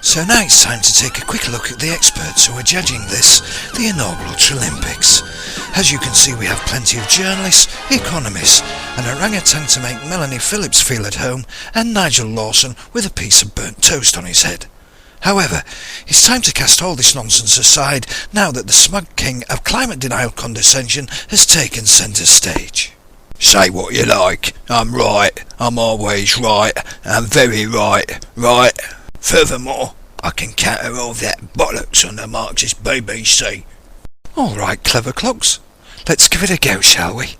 So now it's time to take a quick look at the experts who are judging this, the inaugural Trolympics. As you can see, we have plenty of journalists, economists, an orangutan to make Melanie Phillips feel at home, and Nigel Lawson with a piece of burnt toast on his head. However, it's time to cast all this nonsense aside now that the smug king of climate denial condescension has taken centre stage. Say what you like, I'm right, I'm always right, I'm very right, right? Furthermore, I can counter all that bollocks on the Marxist BBC. Alright, clever clogs, let's give it a go, shall we?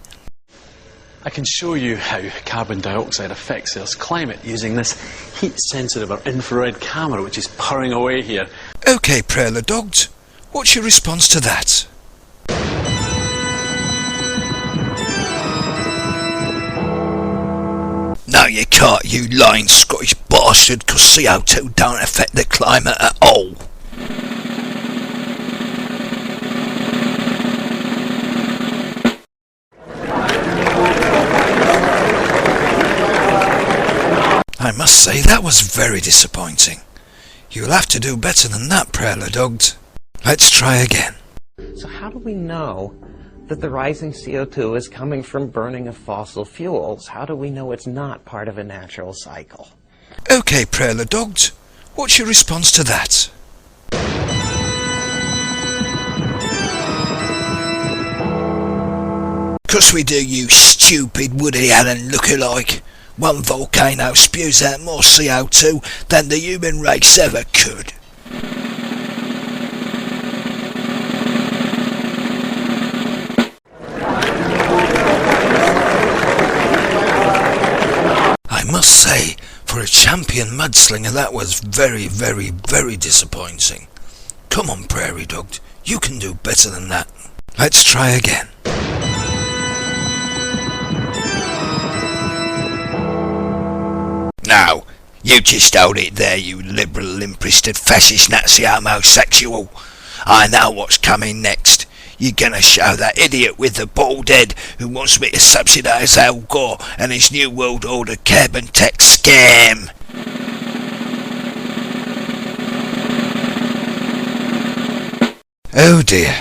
I can show you how carbon dioxide affects Earth's climate using this heat-sensitive or infrared camera which is purring away here. OK, Prairie Dogged, what's your response to that? No you can't, you lying Scottish bastard, cause CO2 don't affect the climate at all. I must say that was very disappointing. You'll have to do better than that, Prairie Dogged. Let's try again. So how do we know that the rising CO2 is coming from burning of fossil fuels? How do we know it's not part of a natural cycle? OK, Prairie Dogged, what's your response to that? Course we do, you stupid Woody Allen lookalike. One volcano spews out more CO2 than the human race ever could. I must say, for a champion mudslinger, that was very, very, very disappointing. Come on, Prairie Dogged, you can do better than that. Let's try again. Now, you just hold it there, you liberal, limp-wristed, fascist, Nazi homosexual. I know what's coming next. You're gonna show that idiot with the bald head who wants me to subsidise Al Gore and his New World Order carbon tax scam. Oh dear.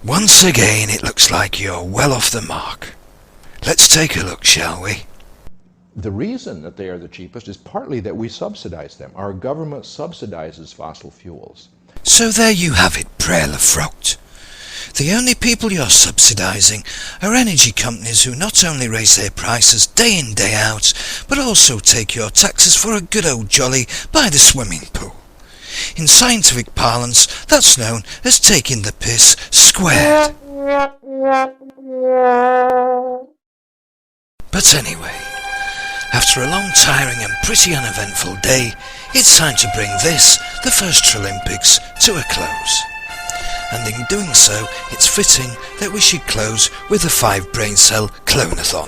Once again it looks like you're well off the mark. Let's take a look, shall we? The reason that they are the cheapest is partly that we subsidize them. Our government subsidizes fossil fuels. So there you have it, Prairie Frogt. The only people you're subsidising are energy companies who not only raise their prices day in day out, but also take your taxes for a good old jolly by the swimming pool. In scientific parlance, that's known as taking the piss squared. But anyway, after a long, tiring and pretty uneventful day, it's time to bring this, the first Trolympics, to a close. And in doing so, it's fitting that we should close with a 5-brain cell clonathon.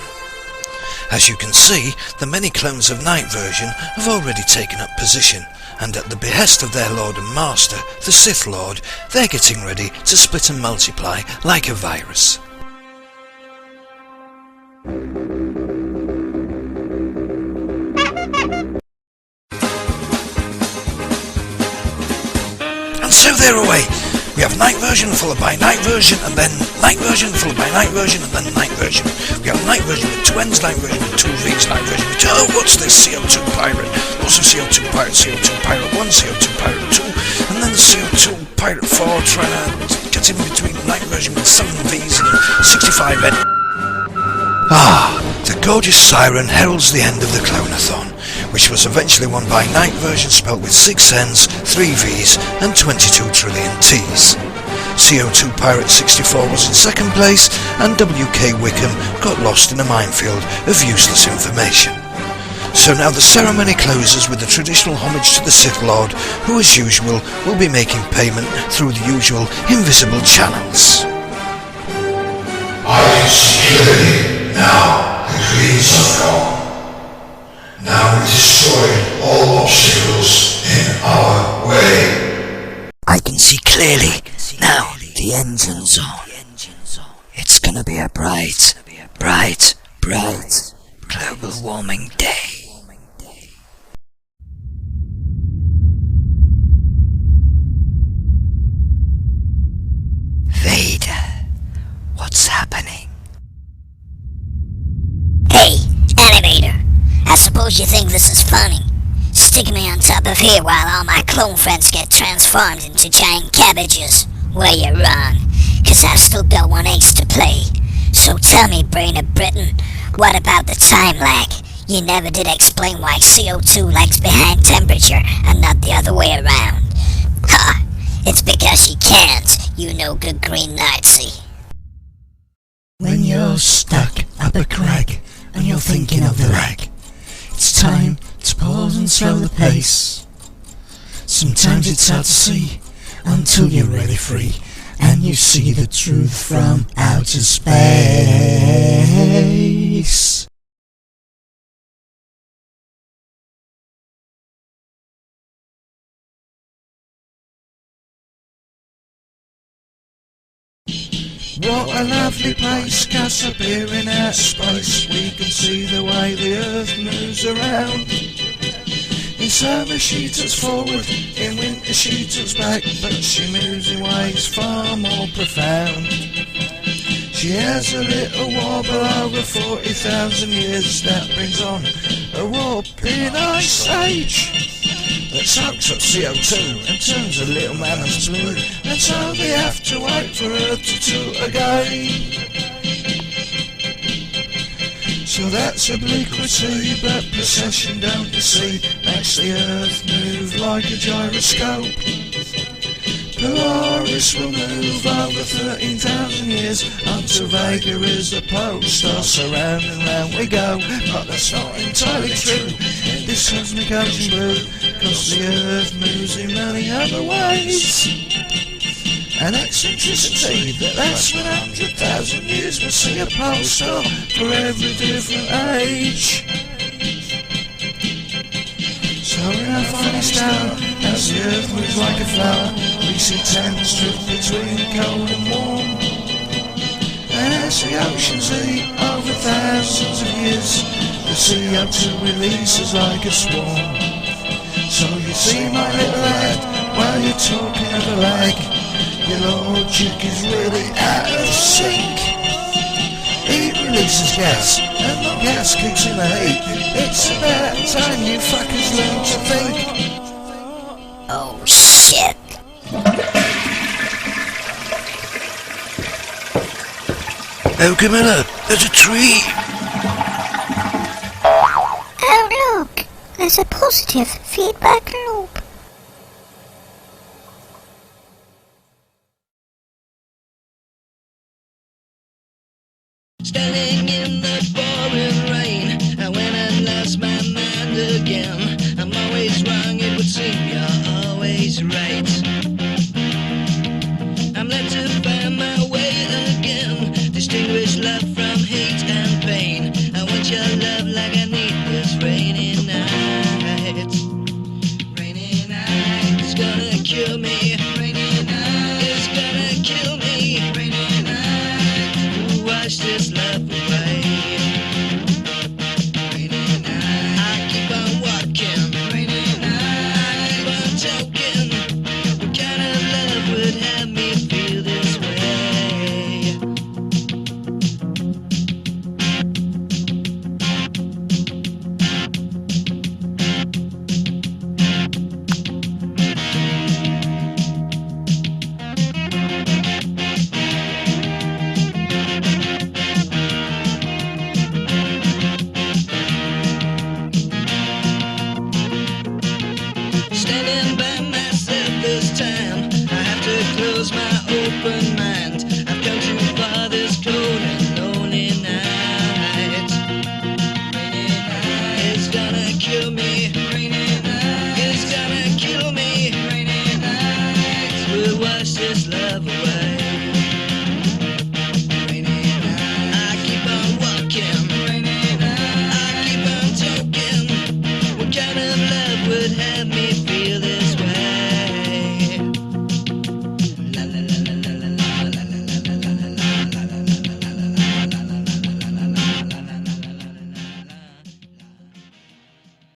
As you can see, the many clones of Night Version have already taken up position, and at the behest of their Lord and Master, the Sith Lord, they're getting ready to split and multiply like a virus. And so they're away. We have Night Version followed by Night Version, and then Night Version followed by Night Version, and then Night Version. We have Night Version with 2 N's, Night Version with 2 V's, Night Version with 2... Oh, what's this? CO2 Pirate. Also CO2 Pirate, CO2 Pirate 1, CO2 Pirate 2, and then the CO2 Pirate 4 trying to get in between Night Version with 7 V's and 65 N. Ah, the gorgeous siren heralds the end of the clonathon, which was eventually won by Night Version spelt with 6 N's, 3 V's and 22 trillion T's. CO2 Pirate 64 was in second place, and WK Wickham got lost in a minefield of useless information. So now the ceremony closes with the traditional homage to the Sith Lord, who as usual will be making payment through the usual invisible channels. I can see clearly now the creeds are gone. Now we destroyed all obstacles in our way. I can see clearly now the engine's on. It's gonna be a bright, bright, bright global warming day. suppose you think this is funny? Stick me on top of here while all my clone friends get transformed into giant cabbages. Well, you're wrong, 'cause I've still got one ace to play. So tell me, Brain of Britain, what about the time lag? You never did explain why CO2 lags behind temperature and not the other way around. Ha! It's because you can't, you no good green Nazi. When you're stuck up a crack and you're thinking of the lag, it's time to pause and slow the pace. Sometimes it's hard to see until you're really free and you see the truth from outer space. What a lovely place, 'cause up here in outer space we can see the way the earth moves around. In summer she tilts forward, in winter she tilts back, but she moves in ways far more profound. She has a little wobble over 40,000 years, that brings on a warping ice age that sucks up CO2 and turns a little mammoth blue, and so they have to wait for her to tilt again. So that's obliquity, but precession, don't you see, makes the earth move like a gyroscope. Polaris will move over 13,000 years until Vega is the pole star, so round and round we go. But that's not entirely true in this cosmic ocean blue, 'cause the earth moves in many other ways. An eccentricity that lasts 100,000 years will see a pole star for every different age. So in our finest hour, as the earth moves like a flower, we see temps drift between cold and warm. And as the oceans heat over thousands of years, the CO2 releases like a swarm. So you see, my little lad, while you're talking of a lag, your logic is really out of sync. Heat releases gas, and the gas kicks in the heat. It's about time you fuckers learn to think. Oh shit. Oh, Camilla, there's a tree. Oh look, there's a positive feedback loop. Standing in the pouring